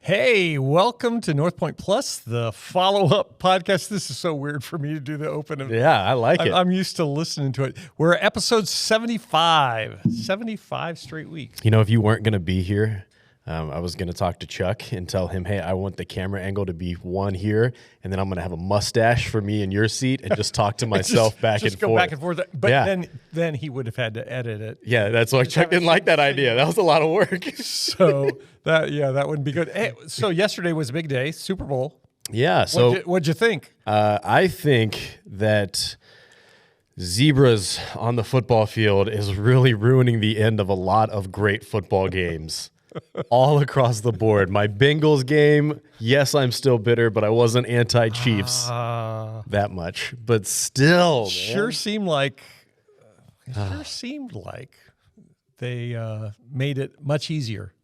Hey, welcome to Northpointe Plus, the follow-up podcast. This is so weird for me to do the open. Yeah, I like it. I'm used to listening to it. We're at episode 75, 75 straight weeks. You know, if you weren't going to be here, I was going to talk to Chuck and tell him, hey, I want the camera angle to be one here, and then I'm going to have a mustache for me in your seat and just talk to myself back and forth. Just go back and forth. But yeah. then he would have had to edit it. Yeah, that's why Chuck didn't like that idea. That was a lot of work. So that wouldn't be good. Hey, so yesterday was a big day, Super Bowl. Yeah. So what'd you think? I think that zebras on the football field is really ruining the end of a lot of great football games. All across the board. My Bengals game, yes, I'm still bitter, but I wasn't anti-Chiefs that much. But still, sure seemed like they made it much easier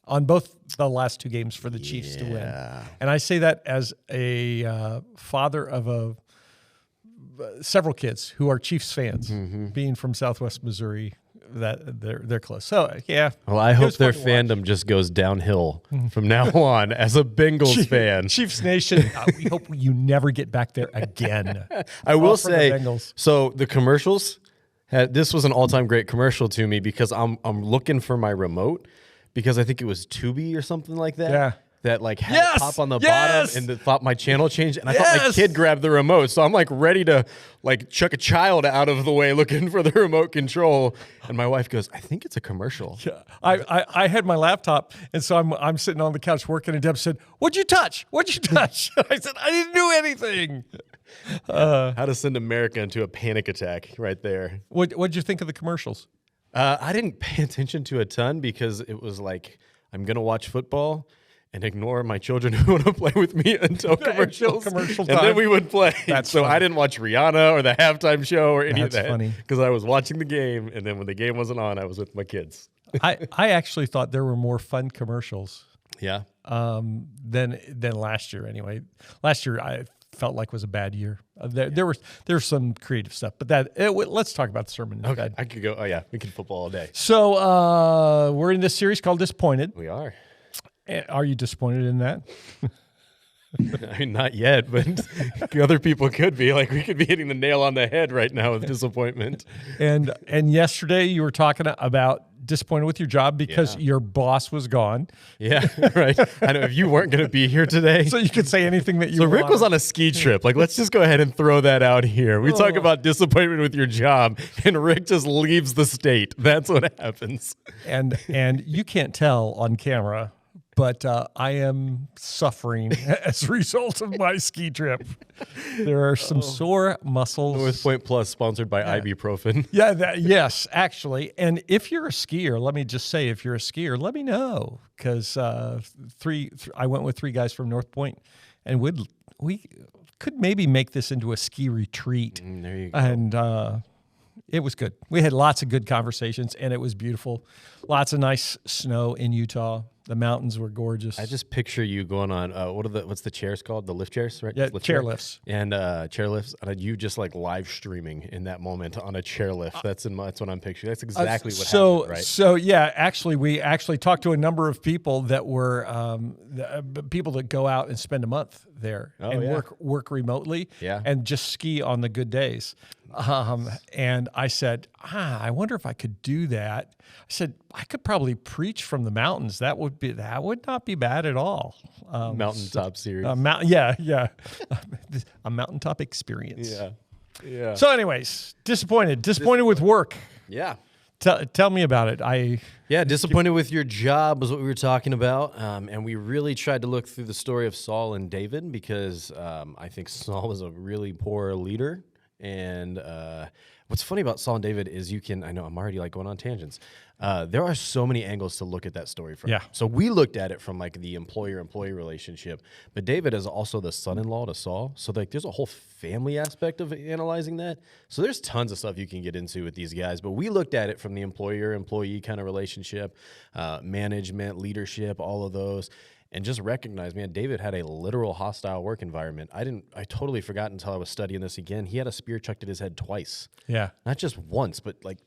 on both the last two games for the Chiefs to win. And I say that as a father of several kids who are Chiefs fans, being from Southwest Missouri. That they're close. So yeah. Well, I hope their fandom just goes downhill from now on as a Bengals fan. Chiefs Nation. We hope you never get back there again. I will say. So the commercials. This was an all-time great commercial to me because I'm looking for my remote because I think it was Tubi or something like that. Yeah. That like had a pop on the bottom and thought my channel changed, and I thought my kid grabbed the remote, so I'm like ready to like chuck a child out of the way looking for the remote control, and my wife goes, "I think it's a commercial." Yeah, I had my laptop, and so I'm sitting on the couch working, and Deb said, "What'd you touch? What'd you touch?" I said, "I didn't do anything." How to send America into a panic attack right there. What'd you think of the commercials? I didn't pay attention to a ton because it was like I'm gonna watch football and ignore my children who want to play with me until commercials. Commercial time. And then we would play. So funny. I didn't watch Rihanna or the halftime show or any of that. That's funny. Because I was watching the game, and then when the game wasn't on, I was with my kids. I actually thought there were more fun commercials. Yeah. Than last year anyway. Last year I felt like was a bad year. There's some creative stuff, but let's talk about the sermon instead. Okay. I could go. Oh yeah, we could football all day. So we're in this series called Disappointed. We are. Are you disappointed in that? I mean, not yet, but other people could be. Like, we could be hitting the nail on the head right now with disappointment. And yesterday you were talking about disappointed with your job because your boss was gone. Yeah, right. I know if you weren't going to be here today. So you could say anything that you want. So Rick was on a ski trip. Like, let's just go ahead and throw that out here. We talk about disappointment with your job, and Rick just leaves the state. That's what happens. And you can't tell on camera, but I am suffering as a result of my ski trip. There are some sore muscles. Northpointe Plus, sponsored by ibuprofen. Yeah, yes, actually. And if you're a skier, let me just say, if you're a skier, let me know. Because I went with three guys from Northpointe, and we could maybe make this into a ski retreat. There you go. And it was good. We had lots of good conversations, and it was beautiful. Lots of nice snow in Utah. The mountains were gorgeous. I just picture you going on what's the chairs called? The lift chairs, right? Yeah, chairlifts. And chairlifts. And you just like live streaming in that moment on a chairlift. That's what I'm picturing. That's exactly what happened, right? So yeah, actually, we talked to a number of people that were people that go out and spend a month there work remotely and just ski on the good days. And I said, I wonder if I could do that. I said, I could probably preach from the mountains. That would not be bad at all. Mountaintop series. A mountaintop experience. Yeah. So anyways, disappointed with work. Yeah. Tell me about it. Disappointed with your job was what we were talking about. And we really tried to look through the story of Saul and David because I think Saul was a really poor leader. And what's funny about Saul and David is I know I'm already like going on tangents. There are so many angles to look at that story from. Yeah. So we looked at it from like the employer-employee relationship, but David is also the son-in-law to Saul. So like there's a whole family aspect of analyzing that. So there's tons of stuff you can get into with these guys, but we looked at it from the employer-employee kind of relationship, management, leadership, all of those. And just recognize, man, David had a literal hostile work environment. I totally forgot until I was studying this again. He had a spear chucked at his head twice. Yeah. Not just once, but like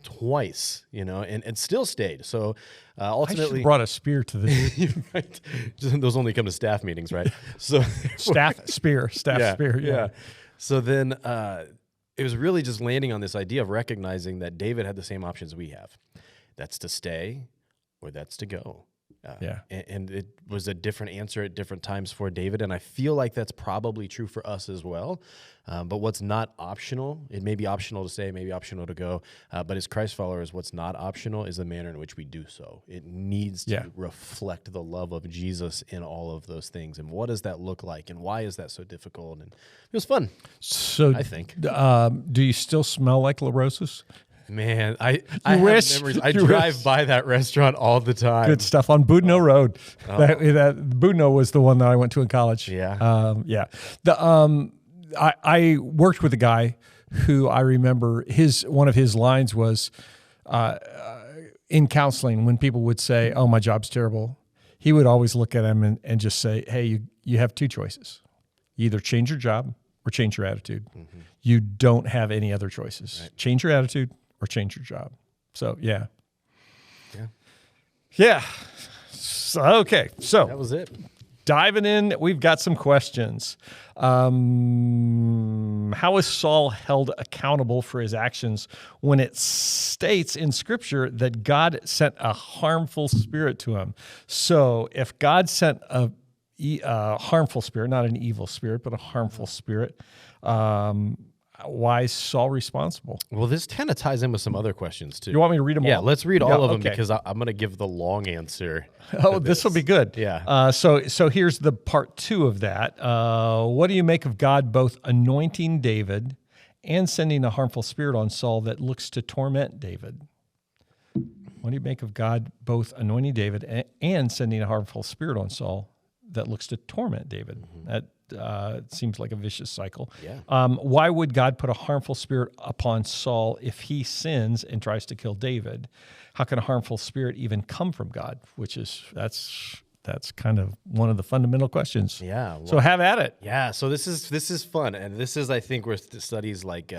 twice, and still stayed. So ultimately, I should have brought a spear to the right. Those only come to staff meetings, right? So staff spear. Yeah. So then it was really just landing on this idea of recognizing that David had the same options we have. That's to stay or that's to go. And it was a different answer at different times for David, and I feel like that's probably true for us as well. But what's not optional, it may be optional to stay, it may be optional to go, but as Christ followers, what's not optional is the manner in which we do so. It needs to reflect the love of Jesus in all of those things. And what does that look like, and why is that so difficult? And it was fun, so I think. Do you still smell like La Rosa's? Man, I have memories. I drive by that restaurant all the time. Good stuff on Boudneau Road. That Boudneau was the one that I went to in college. Yeah. I worked with a guy who I remember one of his lines was in counseling when people would say, "Oh, my job's terrible," he would always look at him and just say, "Hey, you have two choices. You either change your job or change your attitude. Mm-hmm. You don't have any other choices. Right. Change your attitude or change your job." So, yeah. So, okay. So that was it. Diving in, we've got some questions. How is Saul held accountable for his actions when it states in Scripture that God sent a harmful spirit to him? So if God sent a harmful spirit, not an evil spirit, but a harmful spirit, why is Saul responsible? Well, this kind of ties in with some other questions, too. You want me to read them all? Yeah, let's read all of them because I'm going to give the long answer. Oh, this will be good. Yeah. So here's the part 2 of that. What do you make of God both anointing David and sending a harmful spirit on Saul that looks to torment David? What do you make of God both anointing David and sending a harmful spirit on Saul that looks to torment David? Mm-hmm. That it seems like a vicious cycle. Yeah. Why would God put a harmful spirit upon Saul if he sins and tries to kill David? How can a harmful spirit even come from God? That's kind of one of the fundamental questions. Yeah. So have at it. Yeah. So this is fun, and this is, I think, where studies like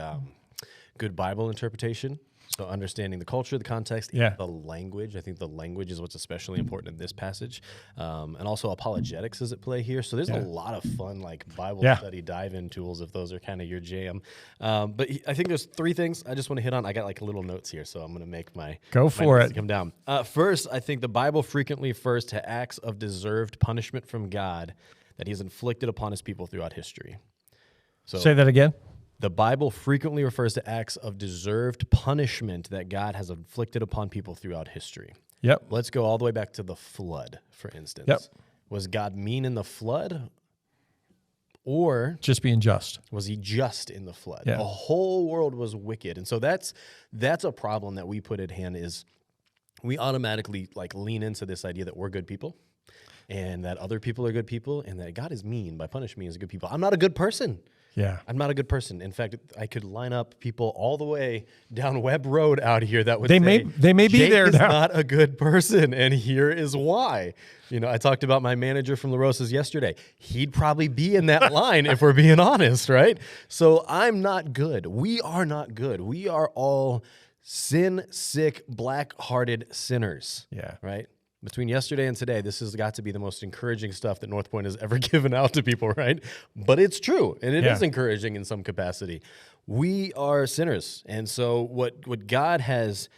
good Bible interpretation. So understanding the culture, the context, and the language. I think the language is what's especially important in this passage. And also apologetics is at play here. So there's a lot of fun Bible study dive-in tools if those are kind of your jam. But I think there's 3 things I just want to hit on. I got little notes here, so I'm going to make my notes come down. First, I think the Bible frequently refers to acts of deserved punishment from God that he's inflicted upon his people throughout history. So say that again. The Bible frequently refers to acts of deserved punishment that God has inflicted upon people throughout history. Yep. Let's go all the way back to the flood, for instance. Yep. Was God mean in the flood? Or just being just? Was he just in the flood? Yeah. The whole world was wicked. And so that's a problem that we put at hand is we automatically lean into this idea that we're good people and that other people are good people and that God is mean by punishing me as good people. I'm not a good person. Yeah. I'm not a good person. In fact, I could line up people all the way down Webb Road out here that would they may be Jake there is now. Not a good person, and here is why. I talked about my manager from La Rosa's yesterday. He'd probably be in that line if we're being honest, right? So I'm not good. We are not good. We are all sin-sick, black-hearted sinners. Yeah. Right? Between yesterday and today, this has got to be the most encouraging stuff that Northpointe has ever given out to people, right? But it's true, and it is encouraging in some capacity. We are sinners, and so what God has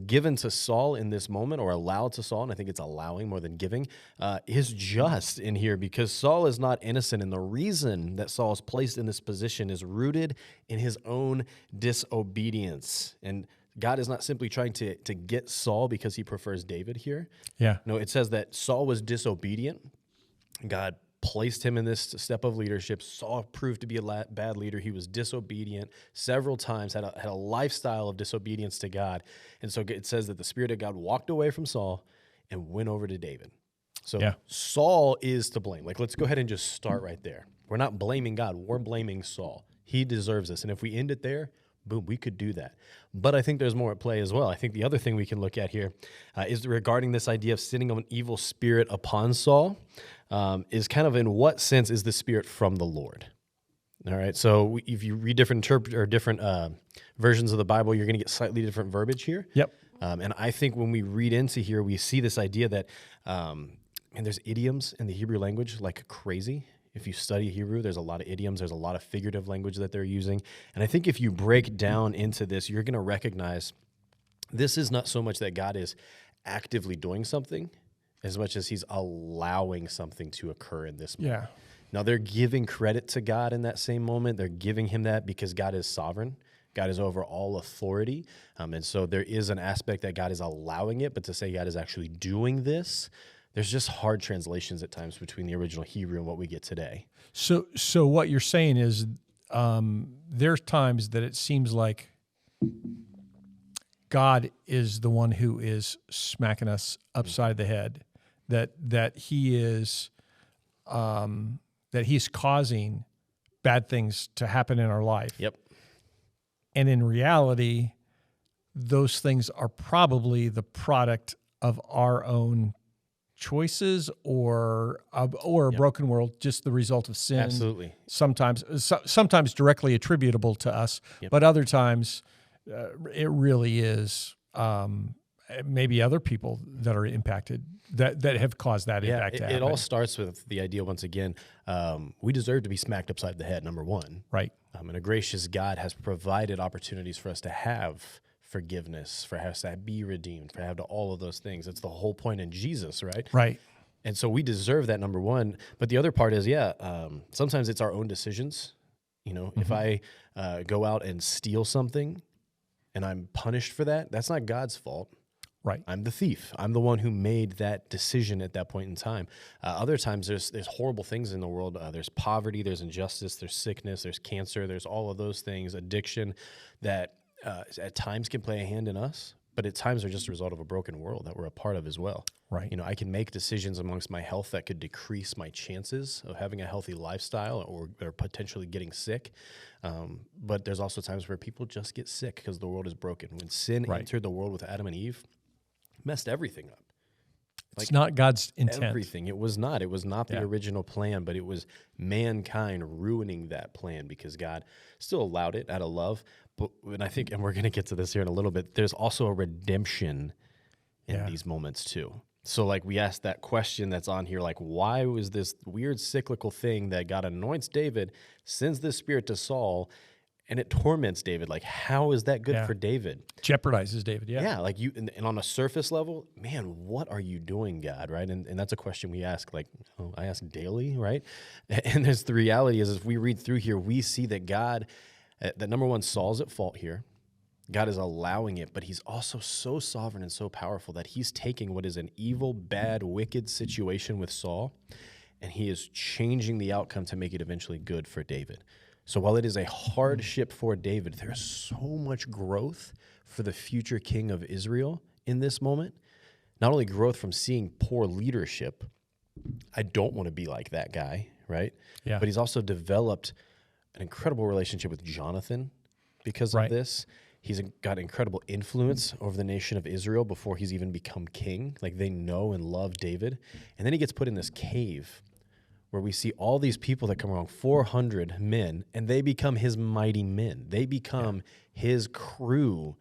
given to Saul in this moment, or allowed to Saul, and I think it's allowing more than giving, is just in here because Saul is not innocent, and the reason that Saul is placed in this position is rooted in his own disobedience. And God is not simply trying to get Saul because he prefers David here. Yeah. No, it says that Saul was disobedient. God placed him in this step of leadership. Saul proved to be a bad leader. He was disobedient several times, had a lifestyle of disobedience to God. And so it says that the Spirit of God walked away from Saul and went over to David. So Saul is to blame. Let's go ahead and just start right there. We're not blaming God. We're blaming Saul. He deserves this. And if we end it there, boom, we could do that. But I think there's more at play as well. I think the other thing we can look at here is regarding this idea of sending an evil spirit upon Saul is kind of in what sense is the spirit from the Lord? All right. So if you read different versions of the Bible, you're going to get slightly different verbiage here. Yep. And I think when we read into here, we see this idea that, and there's idioms in the Hebrew language like crazy. If you study Hebrew, there's a lot of idioms. There's a lot of figurative language that they're using. And I think if you break down into this, you're going to recognize this is not so much that God is actively doing something as much as he's allowing something to occur in this moment. Yeah. Now, they're giving credit to God in that same moment. They're giving him that because God is sovereign. God is over all authority. And so there is an aspect that God is allowing it, but to say God is actually doing this, there's just hard translations at times between the original Hebrew and what we get today. So what you're saying is there's times that it seems like God is the one who is smacking us upside the head, that he is that he's causing bad things to happen in our life. Yep. And in reality, those things are probably the product of our own choices or a broken world, just the result of sin. Absolutely. Sometimes directly attributable to us, but other times it really is maybe other people that are impacted that have caused that impact to happen. It all starts with the idea, once again, we deserve to be smacked upside the head, number one. Right. And a gracious God has provided opportunities for us to have forgiveness, for us to be redeemed, for have to all of those things. That's the whole point in Jesus, right? Right. And so we deserve that, number one. But the other part is, sometimes it's our own decisions. If I go out and steal something and I'm punished for that, that's not God's fault. Right. I'm the thief. I'm the one who made that decision at that point in time. Other times there's horrible things in the world. There's poverty, there's injustice, there's sickness, there's cancer, there's all of those things, addiction that at times can play a hand in us, but at times are just a result of a broken world that we're a part of as well. Right. I can make decisions amongst my health that could decrease my chances of having a healthy lifestyle or potentially getting sick. But there's also times where people just get sick because the world is broken. When sin entered the world with Adam and Eve, messed everything up. It's not God's intent. Everything. It was not. It was not the original plan, but it was mankind ruining that plan because God still allowed it out of love. But and I think, and we're going to get to this here in a little bit, there's also a redemption in these moments too. So like we asked that question that's on here, like why was this weird cyclical thing that God anoints David, sends this spirit to Saul, and it torments David? Like, how is that good for David? Jeopardizes David, Yeah, like and on a surface level, man, what are you doing, God, right? And that's a question we ask, like, I ask daily, right? And there's the reality is, if we read through here, we see that God, that number one, Saul's at fault here. God is allowing it, but he's also so sovereign and so powerful that he's taking what is an evil, bad, wicked situation with Saul, and he is changing the outcome to make it eventually good for David. So while it is a hardship for David, there's so much growth for the future king of Israel in this moment. Not only growth from seeing poor leadership, I don't want to be like that guy, right? Yeah. But he's also developed an incredible relationship with Jonathan because of this. He's got incredible influence over the nation of Israel before he's even become king. Like, they know and love David. And then he gets put in this cave where we see all these people that come along, 400 men, and they become his mighty men. They become his crew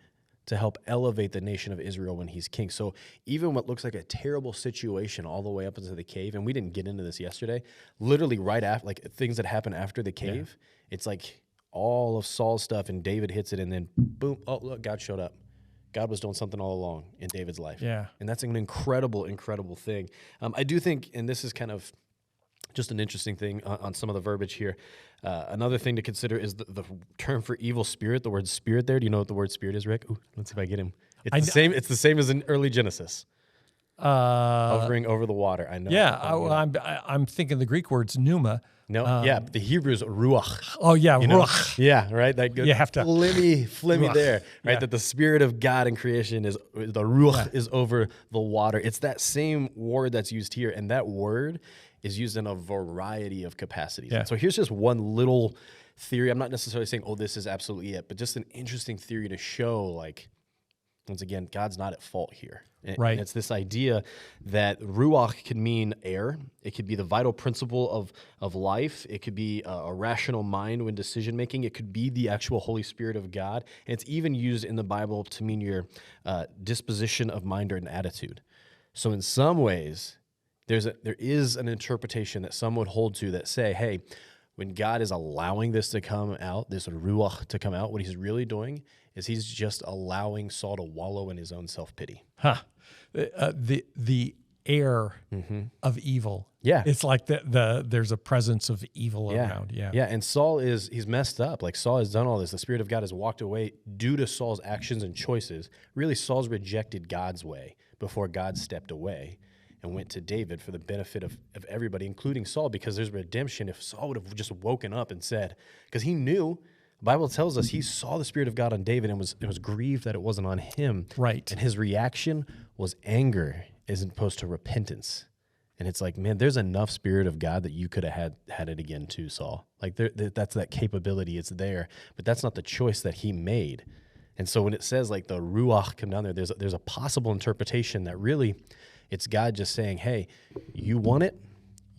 to help elevate the nation of Israel when he's king. So even what looks like a terrible situation all the way up into the cave, and we didn't get into this yesterday, literally right after, like things that happen after the cave, it's like all of Saul's stuff, and David hits it, and then boom, oh, look, God showed up. God was doing something all along in David's life. Yeah. And that's an incredible, incredible thing. I do think, and this is kind of just an interesting thing on some of the verbiage here. Another thing to consider is the term for evil spirit, the word spirit there. Do you know what the word spirit is, Rick? Ooh, let's see if I get him. It's the same. It's the same as in early Genesis. Hovering over the water. I know. Yeah, I'm thinking the Greek word's pneuma. No, the Hebrew is ruach. Oh yeah, ruach. Yeah, right. That good. You have to flimmy ruach. There, right? That the spirit of God in creation is the ruach is over the water. It's that same word that's used here, and that word is used in a variety of capacities. Yeah. So here's just one little theory. I'm not necessarily saying, this is absolutely it, but just an interesting theory to show, like, Once again, God's not at fault here. Right. And it's this idea that ruach could mean air. It could be the vital principle of life. It could be a rational mind when decision making. It could be the actual Holy Spirit of God. And it's even used in the Bible to mean your disposition of mind or an attitude. So in some ways, there is an interpretation that some would hold to that say, hey, when God is allowing this to come out, this ruach to come out, what he's really doing is he's just allowing Saul to wallow in his own self-pity. The air of evil. Yeah. It's like there's a presence of evil around. Yeah. Yeah. And Saul he's messed up. Like Saul has done all this. The Spirit of God has walked away due to Saul's actions and choices. Really, Saul's rejected God's way before God stepped away and went to David for the benefit of everybody, including Saul, because there's redemption if Saul would have just woken up and said, because he knew, the Bible tells us he saw the Spirit of God on David and was grieved that it wasn't on him. Right. And his reaction was anger as opposed to repentance. And it's like, man, there's enough Spirit of God that you could have had it again too, Saul. Like that's that capability. It's there, but that's not the choice that he made. And so when it says like the ruach come down there, there's a possible interpretation that really it's God just saying, hey, you want it?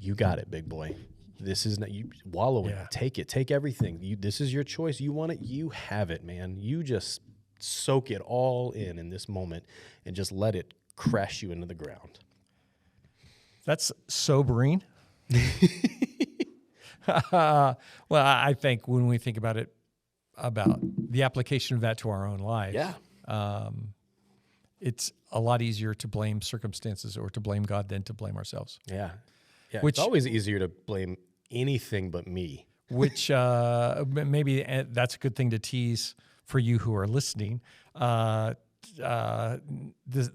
You got it, big boy. This is not you wallow in it. Take it. Take everything. This is your choice. You want it? You have it, man. You just soak it all in this moment and just let it crash you into the ground. That's sobering. Well, I think when we think about it, about the application of that to our own lives, it's a lot easier to blame circumstances or to blame God than to blame ourselves. Yeah. It's always easier to blame anything but me. Which maybe that's a good thing to tease for you who are listening. The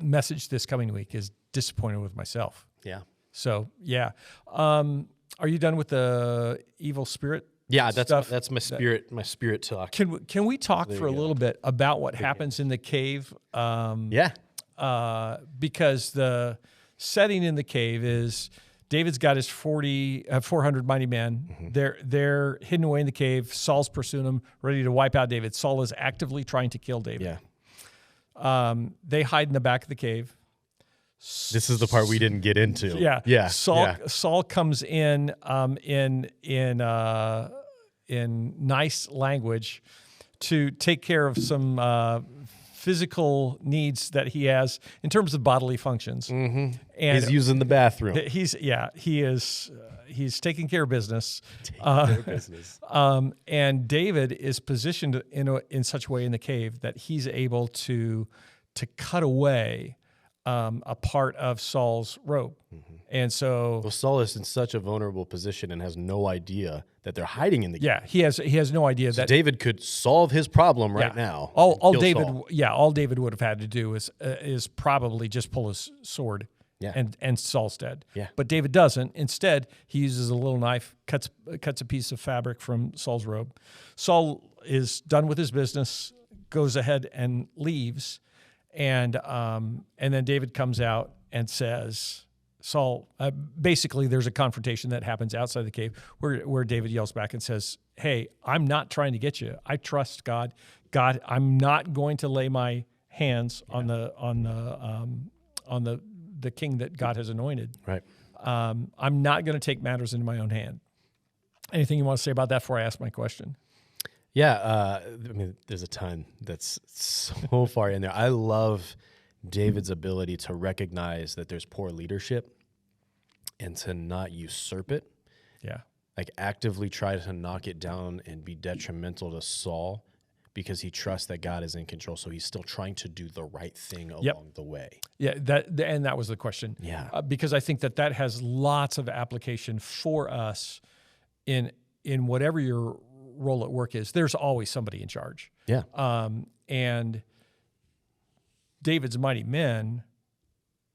message this coming week is disappointed with myself. Yeah. So, yeah. Are you done with the evil spirit? Yeah, stuff? that's my spirit talk. Can we talk for a little bit about what happens in the cave? Because the setting in the cave is David's got his 400 mighty men. Mm-hmm. They're hidden away in the cave. Saul's pursuing them, ready to wipe out David. Saul is actively trying to kill David. Yeah. They hide in the back of the cave. This is the part we didn't get into. Yeah. Saul comes in nice language to take care of some physical needs that he has in terms of bodily functions. Mm-hmm. And he's using the bathroom. He's taking care of business. And David is positioned in such a way in the cave that he's able to cut away a part of Saul's robe. Mm-hmm. And so Saul is in such a vulnerable position and has no idea that they're hiding in the cave. Yeah, he has no idea that David could solve his problem right now. All David would have had to do is probably just pull his sword. Yeah. And Saul's dead. Yeah. But David doesn't. Instead, he uses a little knife, cuts a piece of fabric from Saul's robe. Saul is done with his business, goes ahead and leaves. And then David comes out and says, Saul, basically there's a confrontation that happens outside the cave where David yells back and says, hey, I'm not trying to get you. I trust God. God, I'm not going to lay my hands on the king that God has anointed. Right. I'm not going to take matters into my own hand. Anything you want to say about that before I ask my question? Yeah, there's a ton that's so far in there. I love David's ability to recognize that there's poor leadership and to not usurp it. Yeah. Like actively try to knock it down and be detrimental to Saul because he trusts that God is in control. So he's still trying to do the right thing along the way. Yeah, that was the question. Yeah. Because I think that has lots of application for us in whatever your role at work is. There's always somebody in charge. Yeah. And David's mighty men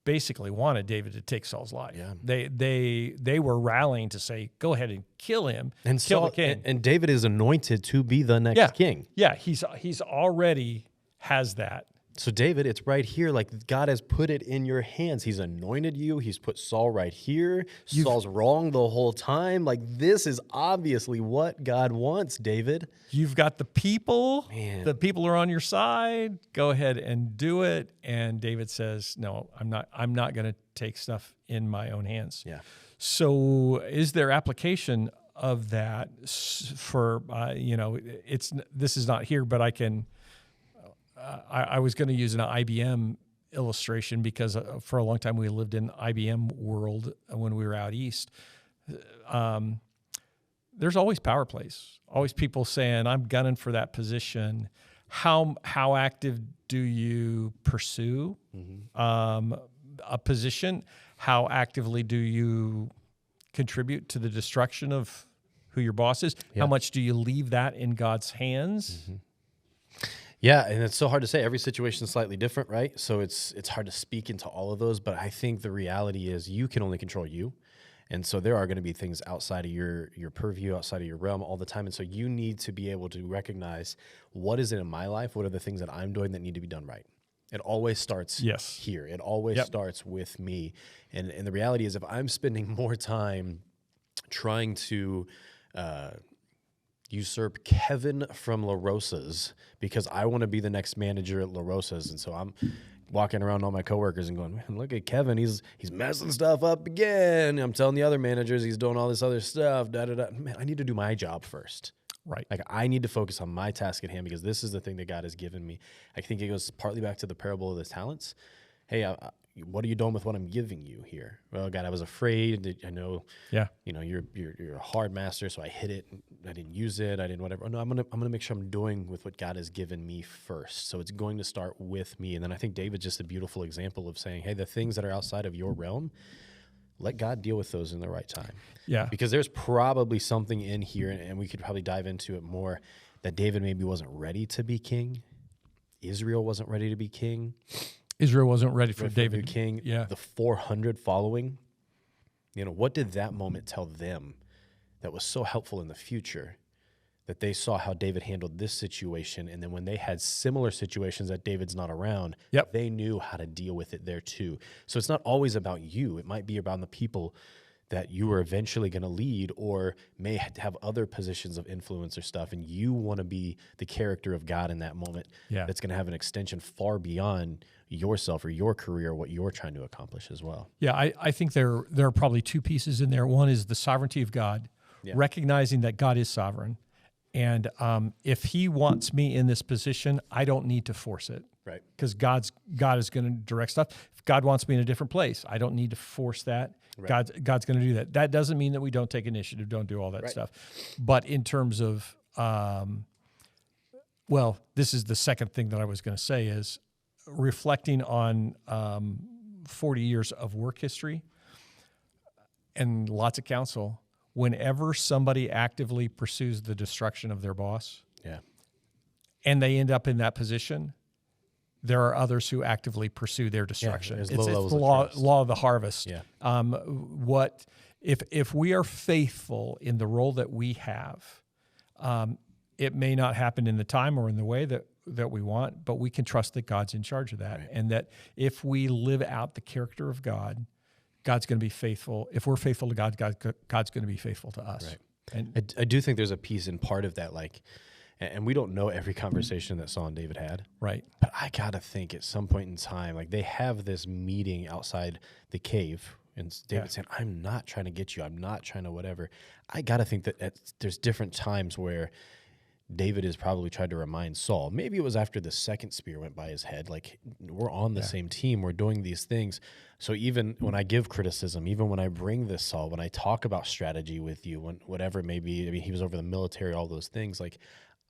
basically wanted David to take Saul's life. Yeah. They were rallying to say, go ahead and kill him and kill the king. And David is anointed to be the next king. Yeah, he's already has that. So David, it's right here. Like God has put it in your hands. He's anointed you. He's put Saul right here. Saul's wrong the whole time. Like this is obviously what God wants, David. You've got the people. Man. The people are on your side. Go ahead and do it. And David says, no, I'm not going to take stuff in my own hands. Yeah. So is there application of that for, this is not here, but I can, I was going to use an IBM illustration because for a long time we lived in IBM world when we were out east. There's always power plays, always people saying, I'm gunning for that position. How active do you pursue a position? How actively do you contribute to the destruction of who your boss is? Yeah. How much do you leave that in God's hands? Mm-hmm. Yeah, and it's so hard to say. Every situation is slightly different, right? So it's hard to speak into all of those, but I think the reality is you can only control you. And so there are going to be things outside of your purview, outside of your realm all the time. And so you need to be able to recognize what is it in my life? What are the things that I'm doing that need to be done right? It always starts here. It always starts with me. And the reality is if I'm spending more time trying to usurp Kevin from La Rosa's because I want to be the next manager at La Rosa's, and so I'm walking around all my coworkers and going, man, look at Kevin, he's messing stuff up again. I'm telling the other managers he's doing all this other stuff. Man, I need to do my job first. Right. Like I need to focus on my task at hand because this is the thing that God has given me. I think it goes partly back to the parable of the talents. Hey, what are you doing with what I'm giving you here? Well, God, I was afraid. I know. Yeah. You're a hard master, so I hid it. I didn't use it. I didn't whatever. No, I'm gonna make sure I'm doing with what God has given me first. So it's going to start with me. And then I think David's just a beautiful example of saying, hey, the things that are outside of your realm, let God deal with those in the right time. Yeah. Because there's probably something in here, and we could probably dive into it more, that David maybe wasn't ready to be king. Israel wasn't ready to be king. Israel wasn't ready for David. King. Yeah. The 400 following, what did that moment tell them that was so helpful in the future that they saw how David handled this situation, and then when they had similar situations that David's not around, they knew how to deal with it there too. So it's not always about you. It might be about the people that you are eventually going to lead or may have other positions of influence or stuff, and you want to be the character of God in that moment that's going to have an extension far beyond yourself or your career, what you're trying to accomplish as well. Yeah, I think there are probably two pieces in there. One is the sovereignty of God, recognizing that God is sovereign. And if he wants me in this position, I don't need to force it. Right. Because God is going to direct stuff. If God wants me in a different place, I don't need to force that. Right. God's going to do that. That doesn't mean that we don't take initiative, don't do all that stuff. But in terms of, this is the second thing that I was going to say is reflecting on 40 years of work history and lots of counsel. Whenever somebody actively pursues the destruction of their boss, and they end up in that position, there are others who actively pursue their destruction. It's the law of the harvest. Yeah. What if we are faithful in the role that we have, it may not happen in the time or in the way that we want, but we can trust that God's in charge of that, and that if we live out the character of God, God's going to be faithful. If we're faithful to God, God's going to be faithful to us. Right. And I do think there's a piece in part of that, and we don't know every conversation that Saul and David had. Right. But I got to think at some point in time, they have this meeting outside the cave, and David saying, I'm not trying to get you. I'm not trying to whatever. I got to think that there's different times where David has probably tried to remind Saul. Maybe it was after the second spear went by his head. We're on the same team. We're doing these things. So even when I give criticism, even when I bring this, Saul, when I talk about strategy with you, whatever it may be, I mean, he was over the military, all those things.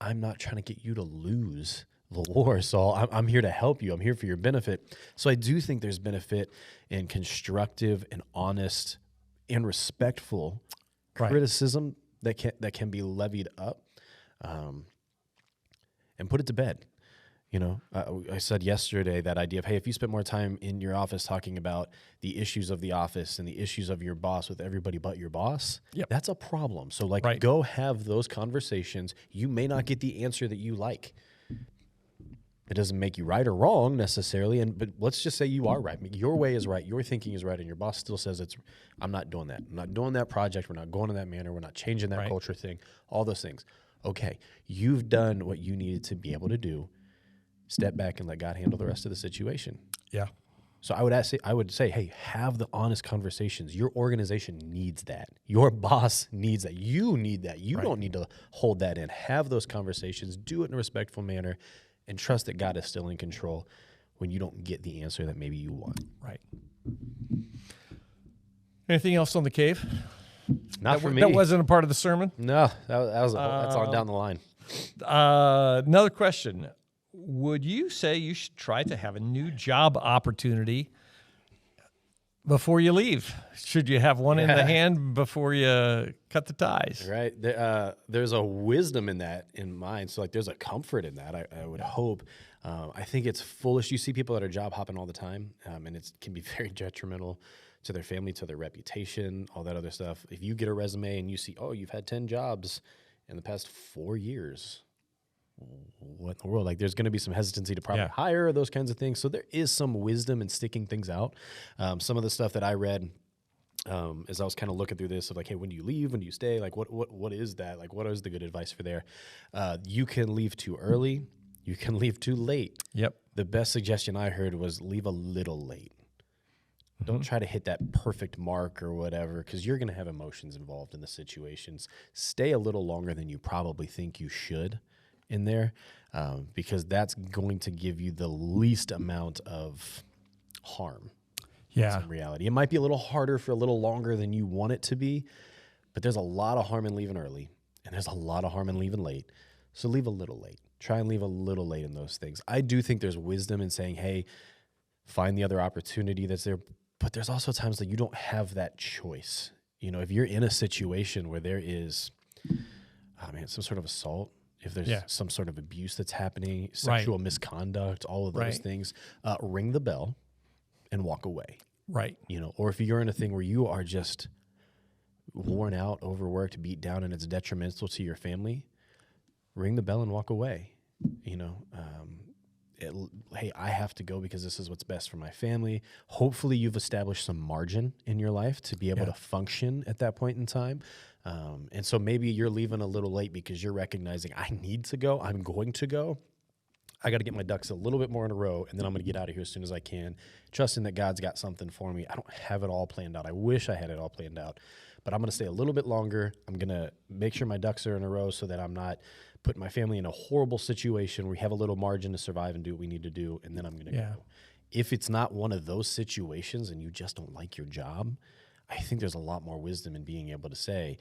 I'm not trying to get you to lose the war, Saul. I'm here to help you. I'm here for your benefit. So I do think there's benefit in constructive and honest and respectful criticism that can be levied up. And put it to bed. I said yesterday that idea of, hey, if you spend more time in your office talking about the issues of the office and the issues of your boss with everybody but your boss, that's a problem. So go have those conversations. You may not get the answer that you like. It doesn't make you right or wrong necessarily, but let's just say you are right. Your way is right. Your thinking is right, and your boss still says I'm not doing that. I'm not doing that project. We're not going in that manner. We're not changing that culture thing. All those things. Okay, you've done what you needed to be able to do. Step back and let God handle the rest of the situation. Yeah. So I would say, hey, have the honest conversations. Your organization needs that. Your boss needs that. You need that. You don't need to hold that in. Have those conversations. Do it in a respectful manner. And trust that God is still in control when you don't get the answer that maybe you want. Right. Anything else on the cave? Not for me. That wasn't a part of the sermon? No, that's on down the line. Another question. Would you say you should try to have a new job opportunity before you leave? Should you have one in the hand before you cut the ties? Right. There's a wisdom in that in mind. So there's a comfort in that, I would hope. I think it's foolish. You see people that are job hopping all the time, and it can be very detrimental to their family, to their reputation, all that other stuff. If you get a resume and you see, you've had 10 jobs in the past 4 years, what in the world? There's going to be some hesitancy to probably hire, those kinds of things. So there is some wisdom in sticking things out. Some of the stuff that I read as I was kind of looking through this of hey, when do you leave? When do you stay? What is that? What is the good advice for there? You can leave too early. You can leave too late. Yep. The best suggestion I heard was leave a little late. Don't try to hit that perfect mark or whatever, because you're going to have emotions involved in the situations. Stay a little longer than you probably think you should in there, because that's going to give you the least amount of harm. Yeah. In reality, it might be a little harder for a little longer than you want it to be, but there's a lot of harm in leaving early, and there's a lot of harm in leaving late. So leave a little late. Try and leave a little late in those things. I do think there's wisdom in saying, hey, find the other opportunity that's there, but there's also times that you don't have that choice. If you're in a situation where there is, some sort of assault, if there's some sort of abuse that's happening, sexual misconduct, all of those things, ring the bell and walk away. Right. Or if you're in a thing where you are just worn out, overworked, beat down, and it's detrimental to your family, ring the bell and walk away. Hey, I have to go because this is what's best for my family. Hopefully you've established some margin in your life to be able to function at that point in time. And so maybe you're leaving a little late because you're recognizing I need to go. I'm going to go. I got to get my ducks a little bit more in a row, and then I'm going to get out of here as soon as I can, trusting that God's got something for me. I don't have it all planned out. I wish I had it all planned out, but I'm going to stay a little bit longer. I'm going to make sure my ducks are in a row so that I'm not putting my family in a horrible situation where we have a little margin to survive and do what we need to do, and then I'm going to go. If it's not one of those situations and you just don't like your job, I think there's a lot more wisdom in being able to say,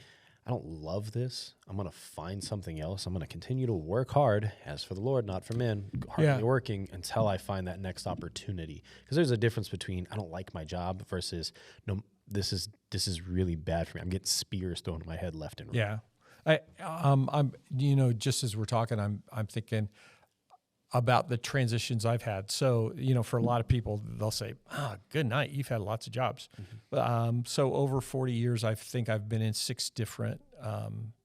I don't love this. I'm going to find something else. I'm going to continue to work hard, as for the Lord, not for men, hardly working until I find that next opportunity. Because there's a difference between I don't like my job versus no, this is really bad for me. I'm getting spears thrown in my head left and right. Yeah. I'm just as we're talking, I'm thinking about the transitions I've had. So, for a lot of people, they'll say, good night. You've had lots of jobs. So over 40 years, I think I've been in 6 different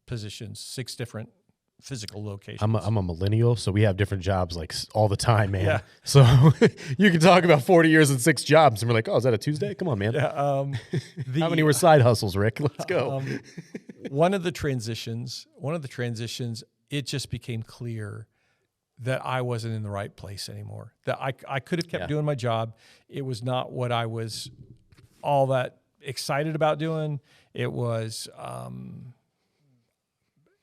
positions, 6 different physical locations. I'm a millennial, so we have different jobs all the time, man. Yeah. So you can talk about 40 years and 6 jobs, and we're like, is that a Tuesday? Come on, man. Yeah, how many were side hustles, Rick? Let's go. One of the transitions, it just became clear that I wasn't in the right place anymore. That I could have kept doing my job. It was not what I was all that excited about doing. It was,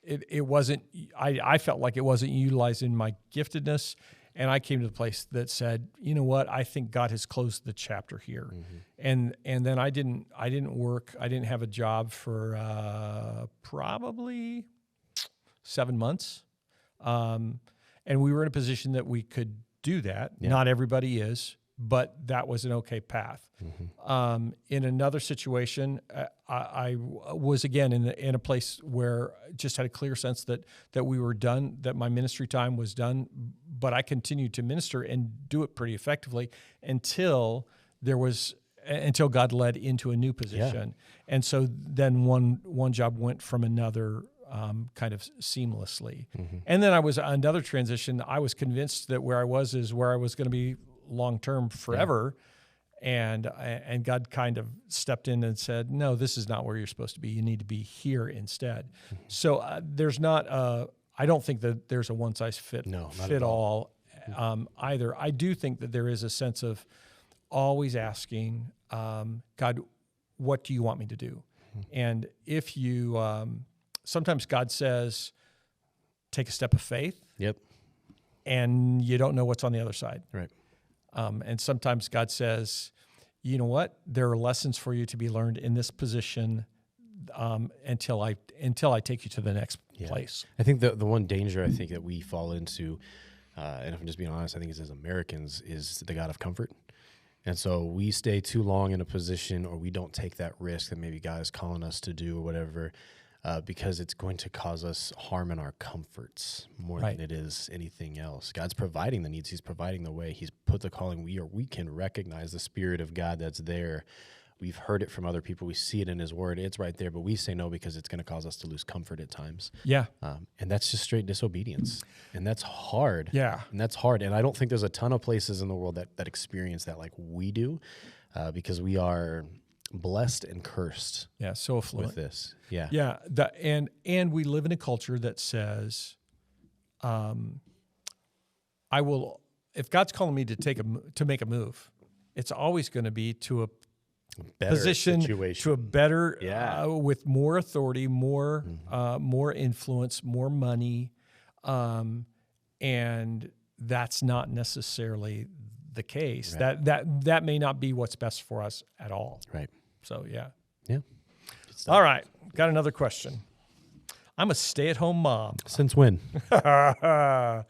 it wasn't, I felt like it wasn't utilizing my giftedness. And I came to the place that said, you know what, I think God has closed the chapter here. And then I didn't work. I didn't have a job for probably 7 months. And we were in a position that we could do that. Yeah. Not everybody is, but that was an okay path. In another situation, I was again in a place where I just had a clear sense that we were done, that my ministry time was done, but I continued to minister and do it pretty effectively until God led into a new position. Yeah. And so then one job went from another. kind of seamlessly. And then another transition. I was convinced that where I was is where I was going to be long-term forever. And God kind of stepped in and said, no, this is not where you're supposed to be. You need to be here instead. So there's not I don't think that there's a one-size-fit-all either. I do think that there is a sense of always asking, God, what do you want me to do? And if you, sometimes God says, take a step of faith. Yep. And you don't know what's on the other side. Right. And sometimes God says, you know what? There are lessons for you to be learned in this position until I take you to the next place. I think the one danger I think that we fall into, and if I'm just being honest, I think it's as Americans, is the God of comfort. And so we stay too long in a position, or we don't take that risk that maybe God is calling us to do or whatever, because it's going to cause us harm in our comforts more than it is anything else. God's providing the needs. He's providing the way. He's put the calling. We can recognize the Spirit of God that's there. We've heard it from other people. We see it in His Word. It's right there, but we say no because it's going to cause us to lose comfort at times. Yeah. And that's just straight disobedience. And that's hard. Yeah. And that's hard. And I don't think there's a ton of places in the world that experience that like we do, because we are blessed and cursed. Yeah, so affluent with this. Yeah. Yeah. And we live in a culture that says, if God's calling me to make a move, it's always going to be to a better position, situation. to a better, with more authority, more influence, more money, and that's not necessarily the case. Right. That may not be what's best for us at all. Right. So yeah. All All right, got another question. I'm a stay-at-home mom. Since when? I'm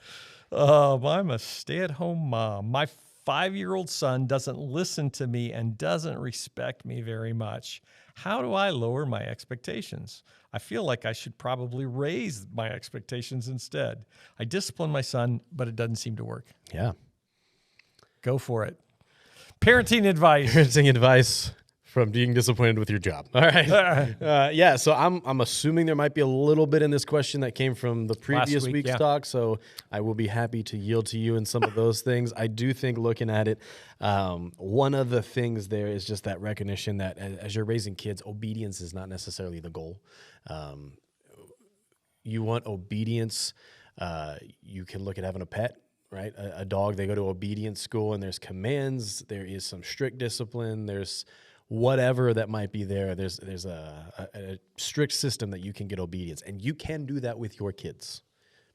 a stay-at-home mom. My 5-year-old son doesn't listen to me and doesn't respect me very much. How do I lower my expectations? I feel like I should probably raise my expectations instead. I discipline my son, but it doesn't seem to work. Yeah. Go for it. Parenting advice. Parenting advice from being disappointed with your job. All right. So I'm assuming there might be a little bit in this question that came from the previous week's talk. So I will be happy to yield to you in some of those things. I do think looking at it, one of the things there is just that recognition that as you're raising kids, obedience is not necessarily the goal. You want obedience. You can look at having a pet. Right, a dog, they go to obedience school and there's commands, there is some strict discipline, there's whatever that might be there. There's a strict system that you can get obedience, and you can do that with your kids.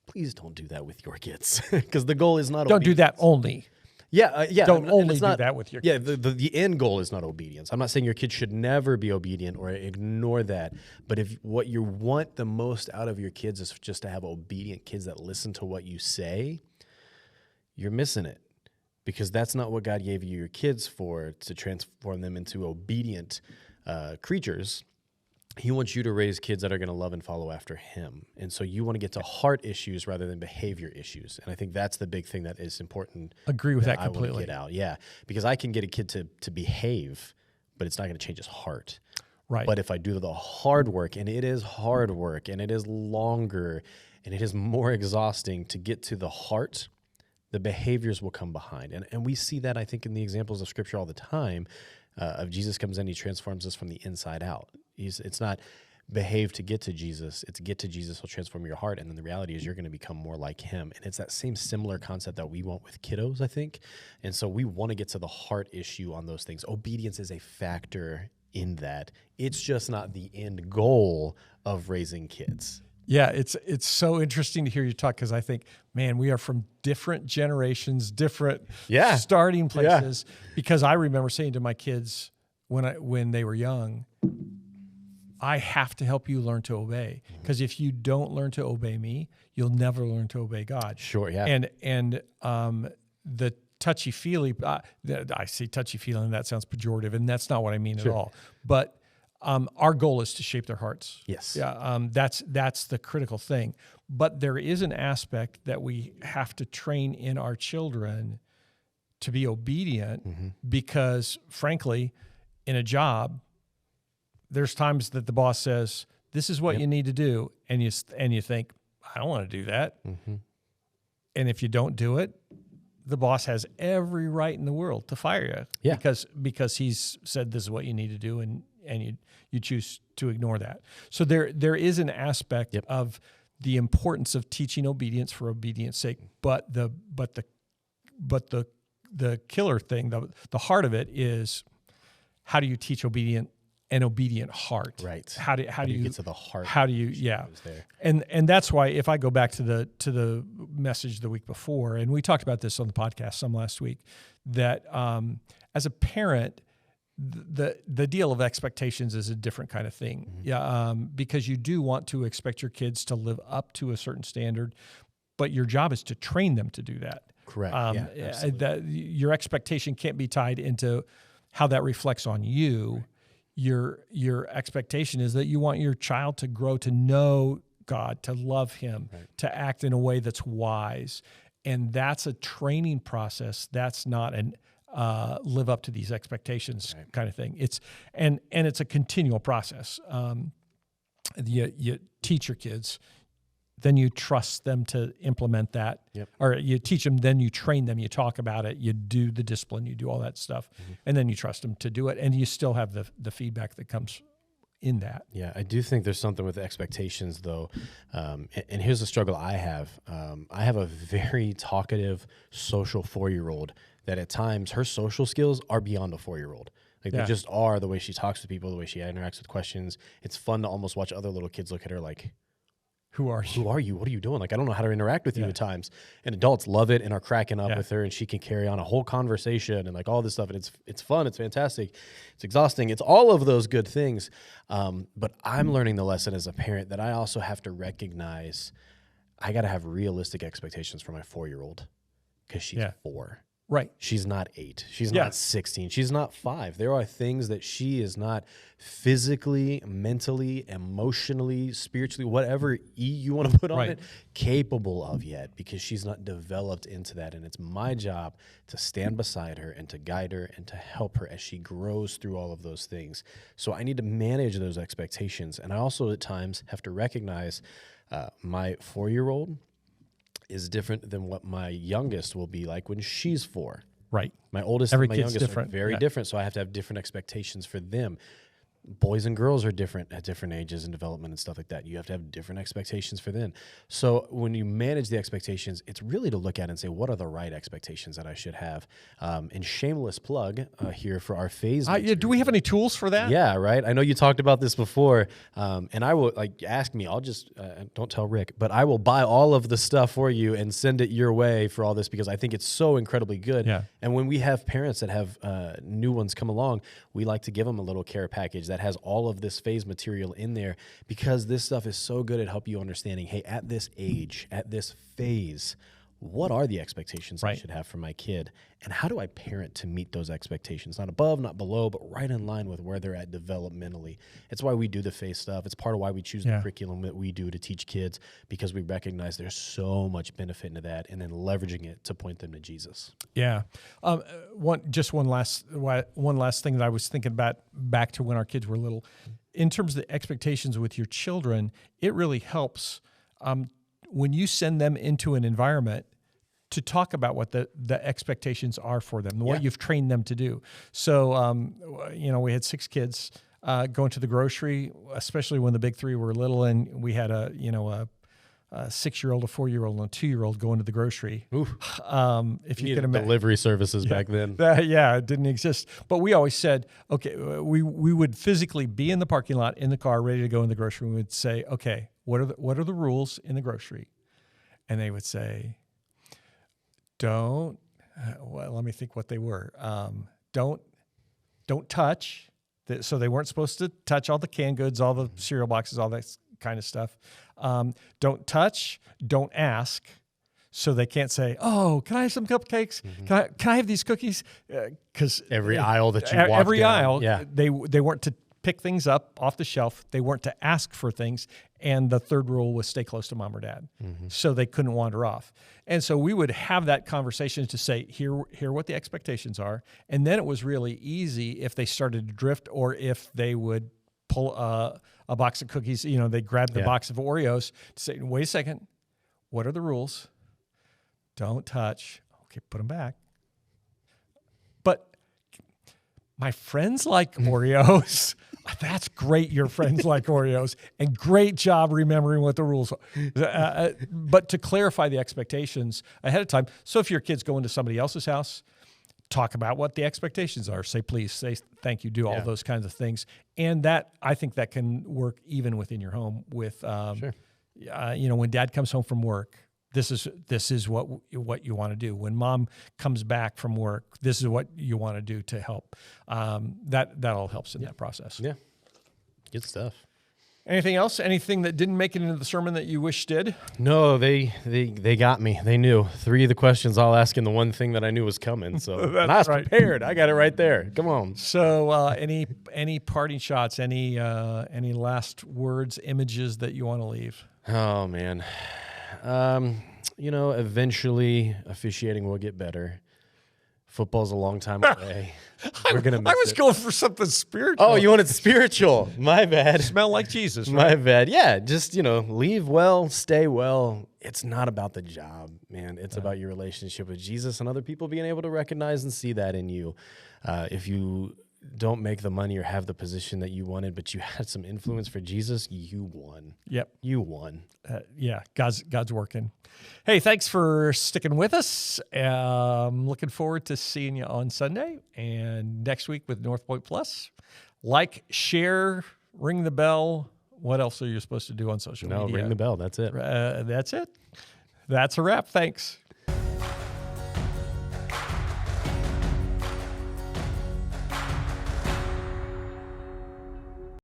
Please don't do that with your kids, because the goal is not Don't obedience. do that only. Don't only do that with your kids. The end goal is not obedience. I'm not saying your kid should never be obedient or ignore that, but if what you want the most out of your kids is just to have obedient kids that listen to what you say, you're missing it, because that's not what God gave you your kids for, to transform them into obedient creatures. He wants you to raise kids that are going to love and follow after Him. And so you want to get to heart issues rather than behavior issues. And I think that's the big thing that is important. Agree with that I want completely. to get out. Yeah, because I can get a kid to behave, but it's not going to change his heart. Right. But if I do the hard work, and it is hard work, and it is longer, and it is more exhausting to get to the heart, the behaviors will come behind. And we see that, I think, in the examples of Scripture all the time. Of Jesus comes in, He transforms us from the inside out. It's not behave to get to Jesus. It's get to Jesus will transform your heart. And then the reality is you're going to become more like Him. And it's that same similar concept that we want with kiddos, I think. And so we want to get to the heart issue on those things. Obedience is a factor in that. It's just not the end goal of raising kids. Yeah, it's so interesting to hear you talk, because I think, man, we are from different generations, different starting places. Because I remember saying to my kids when they were young, I have to help you learn to obey, because if you don't learn to obey me, you'll never learn to obey God. Sure, yeah. And the touchy-feely, I say touchy-feely, and that sounds pejorative, and that's not what I mean at all. But our goal is to shape their hearts. Yes. Yeah. That's the critical thing. But there is an aspect that we have to train in our children to be obedient, because, frankly, in a job, there's times that the boss says, This is what you need to do. And you think, I don't want to do that. Mm-hmm. And if you don't do it, the boss has every right in the world to fire you because he's said this is what you need to do, and you choose to ignore that. So there is an aspect of the importance of teaching obedience for obedience sake, but the killer thing, the heart of it is, how do you teach an obedient heart? Right. How do you get to the heart? How do you And that's why, if I go back to the message the week before, and we talked about this on the podcast some last week, that as a parent, the deal of expectations is a different kind of thing. Mm-hmm. Because you do want to expect your kids to live up to a certain standard, but your job is to train them to do that. Correct. That your expectation can't be tied into how that reflects on you. Right. Your expectation is that you want your child to grow to know God, to love Him, to act in a way that's wise, and that's a training process. That's not an live up to these expectations kind of thing. It's a continual process. You teach your kids, then you trust them to implement that, or you teach them, then you train them, you talk about it, you do the discipline, you do all that stuff, and then you trust them to do it, and you still have the feedback that comes in that. Yeah, I do think there's something with expectations, though, and here's the struggle I have. I have a very talkative, social 4-year-old that at times her social skills are beyond a 4-year-old. Like they just are, the way she talks to people, the way she interacts with questions. It's fun to almost watch other little kids look at her like, Who are you? What are you doing? Like, I don't know how to interact with you at times. And adults love it and are cracking up with her, and she can carry on a whole conversation and like all this stuff. And it's fun. It's fantastic. It's exhausting. It's all of those good things. But I'm learning the lesson as a parent that I also have to recognize I got to have realistic expectations for my 4-year-old because she's 4. Right. She's not 8. She's not 16. She's not 5. There are things that she is not physically, mentally, emotionally, spiritually, whatever you want to put on it, capable of yet, because she's not developed into that. And it's my job to stand beside her and to guide her and to help her as she grows through all of those things. So I need to manage those expectations. And I also at times have to recognize my 4-year-old is different than what my youngest will be like when she's 4. Right. My oldest and my youngest are very different, so I have to have different expectations for them. Boys and girls are different at different ages and development and stuff like that. You have to have different expectations for them. So when you manage the expectations, it's really to look at and say, what are the right expectations that I should have? And shameless plug here for our phase. Do we have any tools for that? Yeah, right. I know you talked about this before, and I will ask me. I'll just don't tell Rick, but I will buy all of the stuff for you and send it your way for all this because I think it's so incredibly good. Yeah. And when we have parents that have new ones come along, we like to give them a little care package that has all of this phase material in there because this stuff is so good at help you understanding, hey, at this age, at this phase, what are the expectations I should have for my kid? And how do I parent to meet those expectations? Not above, not below, but right in line with where they're at developmentally. It's why we do the phase stuff. It's part of why we choose the curriculum that we do to teach kids, because we recognize there's so much benefit into that and then leveraging it to point them to Jesus. Yeah. One last thing that I was thinking about back to when our kids were little. In terms of the expectations with your children, it really helps when you send them into an environment to talk about what the expectations are for them, what you've trained them to do. So, we had 6 kids going to the grocery, especially when the big 3 were little, and we had a 6-year-old, a 4-year-old, and a 2-year-old going to the grocery. If you could imagine, delivery services back then. It didn't exist. But we always said, okay, we would physically be in the parking lot in the car, ready to go in the grocery. We would say, okay, what are the rules in the grocery? And they would say, let me think what they were. Don't touch. So they weren't supposed to touch all the canned goods, all the cereal boxes, all that kind of stuff. Don't touch. Don't ask. So they can't say, "Oh, can I have some cupcakes? Mm-hmm. Can I have these cookies?" Because every aisle that you walk down, they weren't to pick things up off the shelf. They weren't to ask for things. And the third rule was stay close to mom or dad. Mm-hmm. So they couldn't wander off. And so we would have that conversation to say, here what the expectations are. And then it was really easy if they started to drift or if they would pull a box of cookies. They grab the box of Oreos to say, wait a second, what are the rules? Don't touch. Okay, put them back. But my friends like Oreos. That's great. Your friends like Oreos, and great job remembering what the rules are. But to clarify the expectations ahead of time. So if your kids go into somebody else's house, talk about what the expectations are. Say please, say thank you, do all those kinds of things. And I think that can work even within your home with, when dad comes home from work, this is what you want to do. When mom comes back from work, this is what you want to do to help. That all helps in that process. Yeah, good stuff. Anything else? Anything that didn't make it into the sermon that you wish did? No, they got me. They knew 3 of the questions I'll ask, and the one thing that I knew was coming. So and I was prepared. I got it right there. Come on. So any parting shots? Any last words, images that you want to leave? Oh man. Eventually officiating will get better. Football's a long time away. We're gonna miss I was it. going for something spiritual. Oh, you wanted spiritual. My bad. Smell like Jesus. Right? My bad. Yeah, just, leave well, stay well. It's not about the job, man. It's about your relationship with Jesus and other people being able to recognize and see that in you. If you don't make the money or have the position that you wanted, but you had some influence for Jesus, you won. Yep. You won. God's working. Hey, thanks for sticking with us. Looking forward to seeing you on Sunday and next week with Northpointe Plus. Like, share, ring the bell. What else are you supposed to do on social media? No, ring the bell. That's it. That's it. That's a wrap. Thanks.